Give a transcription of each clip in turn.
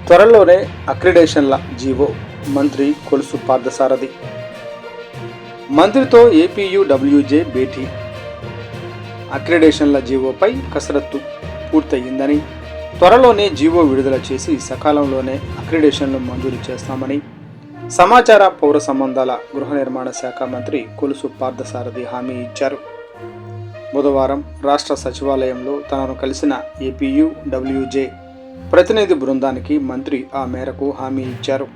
త్వరలోనే అక్రిడేషన్ల జీవో, మంత్రి కొలుసు పార్థసారథి. మంత్రితో ఏపీయూడబ్ల్యూజే భేటీ. అక్రిడేషన్ల జీవోపై కసరత్తు పూర్తయిందని, త్వరలోనే జీవో విడుదల చేసి సకాలంలోనే అక్రిడేషన్లు మంజూరు చేస్తామని సమాచార, పౌర సంబంధాల, గృహ నిర్మాణ శాఖ మంత్రి కొలుసు పార్థసారథి హామీ ఇచ్చారు. బుధవారం రాష్ట్ర సచివాలయంలో తనను కలిసిన ఏపీయూడబ్ల్యూజే ప్రతినిధి బృందానికి మంత్రి ఆ మేరకు హామీ ఇచ్చారు.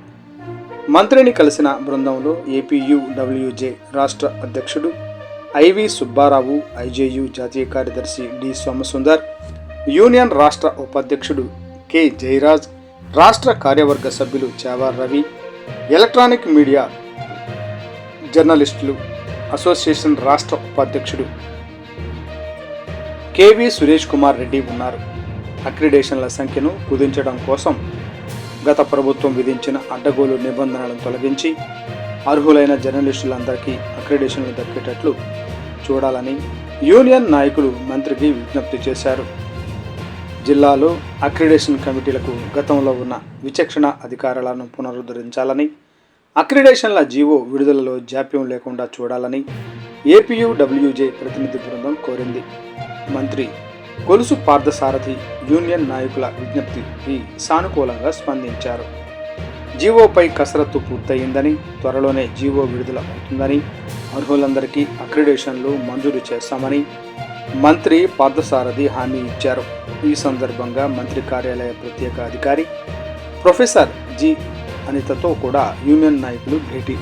మంత్రిని కలిసిన బృందంలో ఏపీయూడబ్ల్యూజే రాష్ట్ర అధ్యక్షుడు ఐవి సుబ్బారావు, ఐజేయు జాతీయ కార్యదర్శి డి సోమసుందర్, యూనియన్ రాష్ట్ర ఉపాధ్యక్షుడు కె జయరాజ్, రాష్ట్ర కార్యవర్గ సభ్యులు చావార్ రవి, ఎలక్ట్రానిక్ మీడియా జర్నలిస్టులు అసోసియేషన్ రాష్ట్ర ఉపాధ్యక్షుడు కెవి సురేష్ కుమార్ రెడ్డి ఉన్నారు. అక్రిడేషన్ల సంఖ్యను కుదించడం కోసం గత ప్రభుత్వం విధించిన అడ్డగోలు నిబంధనలను తొలగించి అర్హులైన జర్నలిస్టులందరికీ అక్రిడేషన్లు దక్కేటట్లు చూడాలని యూనియన్ నాయకులు మంత్రికి విజ్ఞప్తి చేశారు. జిల్లాలో అక్రిడేషన్ కమిటీలకు గతంలో ఉన్న విచక్షణ అధికారాలను పునరుద్ధరించాలని, అక్రిడేషన్ల జీవో విడుదలలో జాప్యం లేకుండా చూడాలని ఏపీయూడబ్ల్యూజే ప్రతినిధి బృందం కోరింది. మంత్రి కొలుసు పార్థసారథి యూనియన్ నాయకుల విజ్ఞప్తికి సానుకూలంగా స్పందించారు. జీవోపై కసరత్తు పూర్తయిందని, త్వరలోనే జీవో విడుదల అవుతుందని, అర్హులందరికీ అక్రిడేషన్లు మంజూరు చేస్తామని మంత్రి పార్థసారథి హామీ ఇచ్చారు. ఈ సందర్భంగా మంత్రి కార్యాలయ ప్రత్యేక అధికారి ప్రొఫెసర్ జి అనితతో కూడా యూనియన్ నాయకులు భేటీ